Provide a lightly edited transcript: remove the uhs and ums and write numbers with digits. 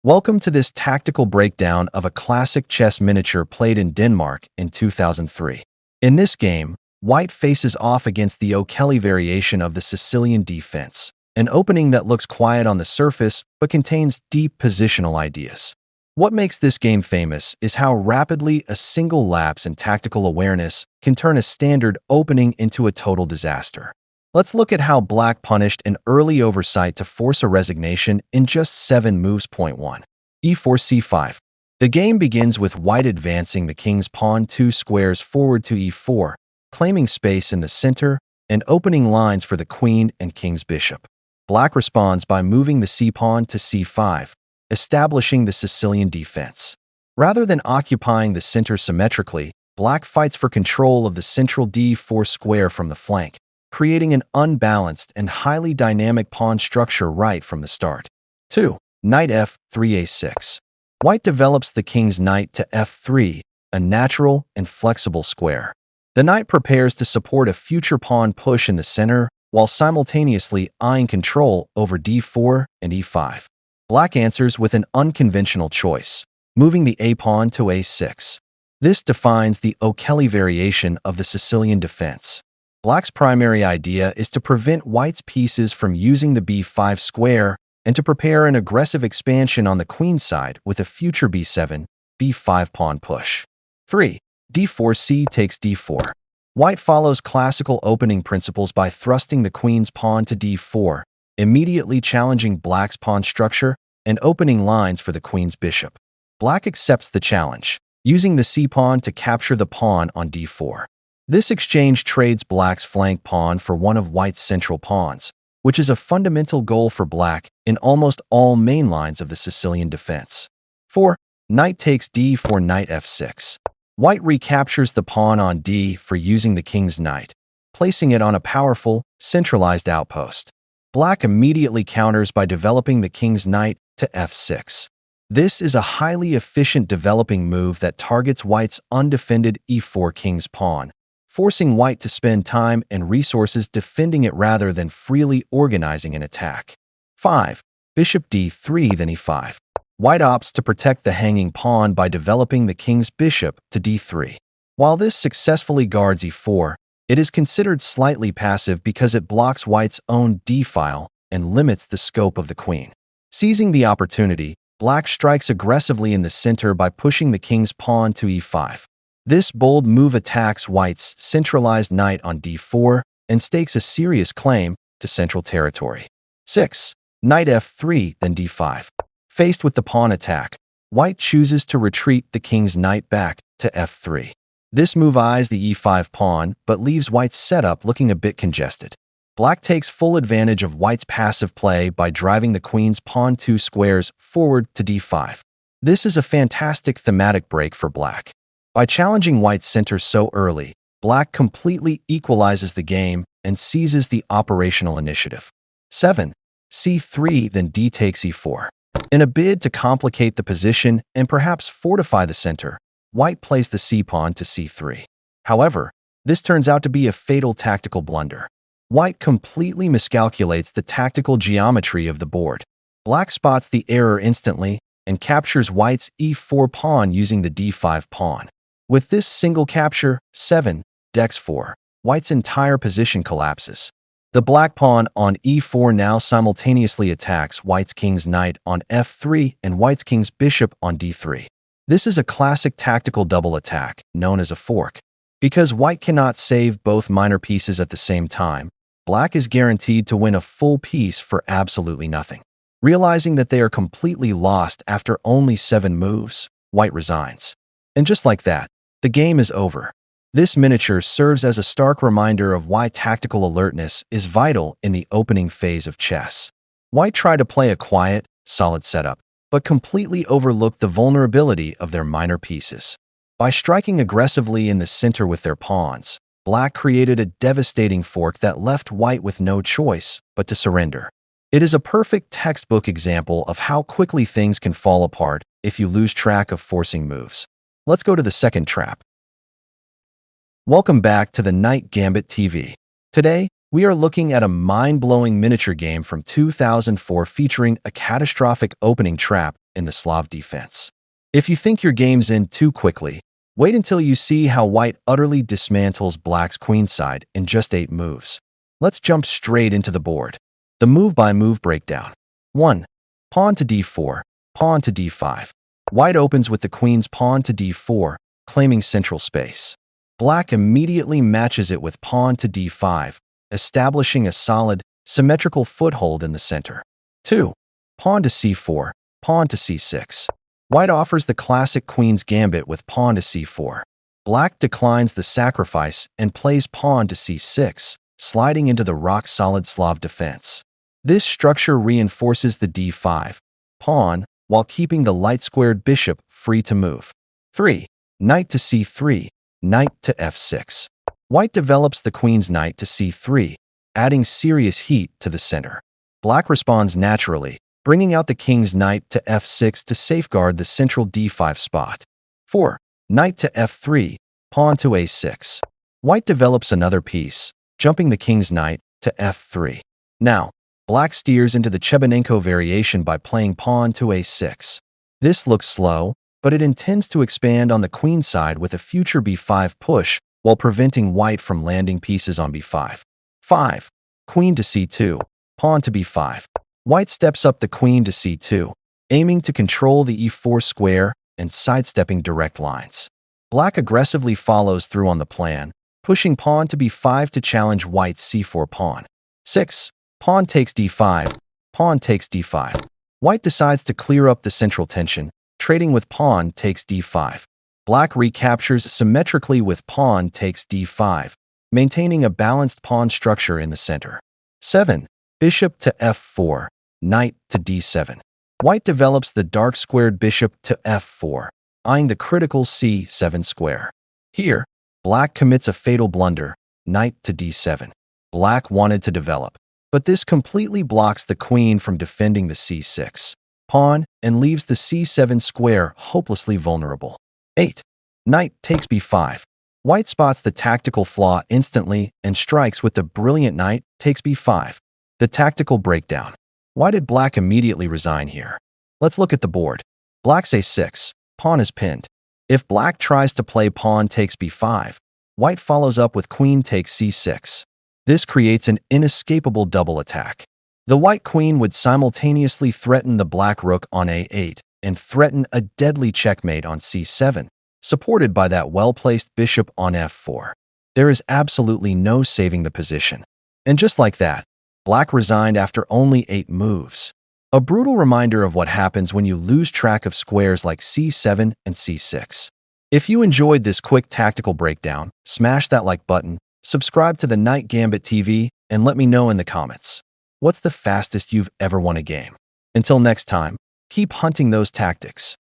Welcome to this tactical breakdown of a classic chess miniature played in Denmark in 2003. In this game, White faces off against the O'Kelly variation of the Sicilian defense, an opening that looks quiet on the surface but contains deep positional ideas. What makes this game famous is how rapidly a single lapse in tactical awareness can turn a standard opening into a total disaster. Let's look at how Black punished an early oversight to force a resignation in just 7 moves. Point 1. e4 c5. The game begins with White advancing the king's pawn 2 squares forward to e4, claiming space in the center and opening lines for the queen and king's bishop. Black responds by moving the c-pawn to c5, establishing the Sicilian defense. Rather than occupying the center symmetrically, Black fights for control of the central d4 square from the flank, creating an unbalanced and highly dynamic pawn structure right from the start. 2. Knight f3 a6. White develops the king's knight to f3, a natural and flexible square. The knight prepares to support a future pawn push in the center, while simultaneously eyeing control over d4 and e5. Black answers with an unconventional choice, moving the a-pawn to a6. This defines the O'Kelly variation of the Sicilian defense. Black's primary idea is to prevent White's pieces from using the b5 square and to prepare an aggressive expansion on the queen's side with a future b7, b5 pawn push. 3. d4c takes d4. White follows classical opening principles by thrusting the queen's pawn to d4, immediately challenging Black's pawn structure and opening lines for the queen's bishop. Black accepts the challenge, using the c-pawn to capture the pawn on d4. This exchange trades Black's flank pawn for one of White's central pawns, which is a fundamental goal for Black in almost all main lines of the Sicilian defense. 4. Knight takes d for knight f6. White recaptures the pawn on d for using the king's knight, placing it on a powerful, centralized outpost. Black immediately counters by developing the king's knight to f6. This is a highly efficient developing move that targets White's undefended e4 king's pawn, forcing White to spend time and resources defending it rather than freely organizing an attack. 5. Bishop d3 then e5. White opts to protect the hanging pawn by developing the king's bishop to d3. While this successfully guards e4, it is considered slightly passive because it blocks White's own d-file and limits the scope of the queen. Seizing the opportunity, Black strikes aggressively in the center by pushing the king's pawn to e5. This bold move attacks White's centralized knight on d4 and stakes a serious claim to central territory. 6. Knight f3 then d5. Faced with the pawn attack, White chooses to retreat the king's knight back to f3. This move eyes the e5 pawn but leaves White's setup looking a bit congested. Black takes full advantage of White's passive play by driving the queen's pawn 2 squares forward to d5. This is a fantastic thematic break for Black. By challenging White's center so early, Black completely equalizes the game and seizes the operational initiative. 7. c3 then d takes e4. In a bid to complicate the position and perhaps fortify the center, White plays the c-pawn to c3. However, this turns out to be a fatal tactical blunder. White completely miscalculates the tactical geometry of the board. Black spots the error instantly and captures White's e4 pawn using the d5 pawn. With this single capture, 7, dex4, White's entire position collapses. The Black pawn on e4 now simultaneously attacks White's king's knight on f3 and White's king's bishop on d3. This is a classic tactical double attack, known as a fork. Because White cannot save both minor pieces at the same time, Black is guaranteed to win a full piece for absolutely nothing. Realizing that they are completely lost after only 7 moves, White resigns. And just like that, the game is over. This miniature serves as a stark reminder of why tactical alertness is vital in the opening phase of chess. White tried to play a quiet, solid setup, but completely overlooked the vulnerability of their minor pieces. By striking aggressively in the center with their pawns, Black created a devastating fork that left White with no choice but to surrender. It is a perfect textbook example of how quickly things can fall apart if you lose track of forcing moves. Let's go to the second trap. Welcome back to the Knight Gambit TV. Today, We are looking at a mind-blowing miniature game from 2004 featuring a catastrophic opening trap in the Slav defense. If you think your game's in too quickly, wait until you see how white utterly dismantles black's queenside in just 8 moves. Let's jump straight into the board. The move-by-move breakdown. 1. Pawn to d4, pawn to d5. White opens with the queen's pawn to d4, claiming central space. Black immediately matches it with pawn to d5, establishing a solid, symmetrical foothold in the center. 2. Pawn to c4, pawn to c6. White offers the classic queen's gambit with pawn to c4. Black declines the sacrifice and plays pawn to c6, sliding into the rock-solid Slav defense. This structure reinforces the d5 pawn while keeping the light-squared bishop free to move. 3. Knight to c3, knight to f6. White develops the queen's knight to c3, adding serious heat to the center. Black responds naturally, bringing out the king's knight to f6 to safeguard the central d5 spot. 4. Knight to f3, pawn to a6. White develops another piece, jumping the king's knight to f3. Now, black steers into the Chebanenko variation by playing pawn to a6. This looks slow, but it intends to expand on the queen side with a future b5 push while preventing white from landing pieces on b5. 5. Queen to c2, pawn to b5. White steps up the queen to c2, aiming to control the e4 square and sidestepping direct lines. Black aggressively follows through on the plan, pushing pawn to b5 to challenge white's c4 pawn. 6. Pawn takes d5, pawn takes d5. White decides to clear up the central tension, trading with pawn takes d5. Black recaptures symmetrically with pawn takes d5, maintaining a balanced pawn structure in the center. 7. Bishop to f4, knight to d7. White develops the dark-squared bishop to f4, eyeing the critical c7 square. Here, black commits a fatal blunder, knight to d7. Black wanted to develop, but this completely blocks the queen from defending the c6 pawn and leaves the c7 square hopelessly vulnerable. 8. Knight takes b5. White spots the tactical flaw instantly and strikes with the brilliant knight takes b5. The tactical breakdown. Why did black immediately resign here? Let's look at the board. Black's a6, pawn is pinned. If black tries to play pawn takes b5, white follows up with queen takes c6. This creates an inescapable double attack. The white queen would simultaneously threaten the black rook on a8 and threaten a deadly checkmate on c7, supported by that well-placed bishop on f4. There is absolutely no saving the position. And just like that, black resigned after only 8 moves. A brutal reminder of what happens when you lose track of squares like c7 and c6. If you enjoyed this quick tactical breakdown, smash that like button, subscribe to the Night Gambit TV, and let me know in the comments. What's the fastest you've ever won a game? Until next time, keep hunting those tactics.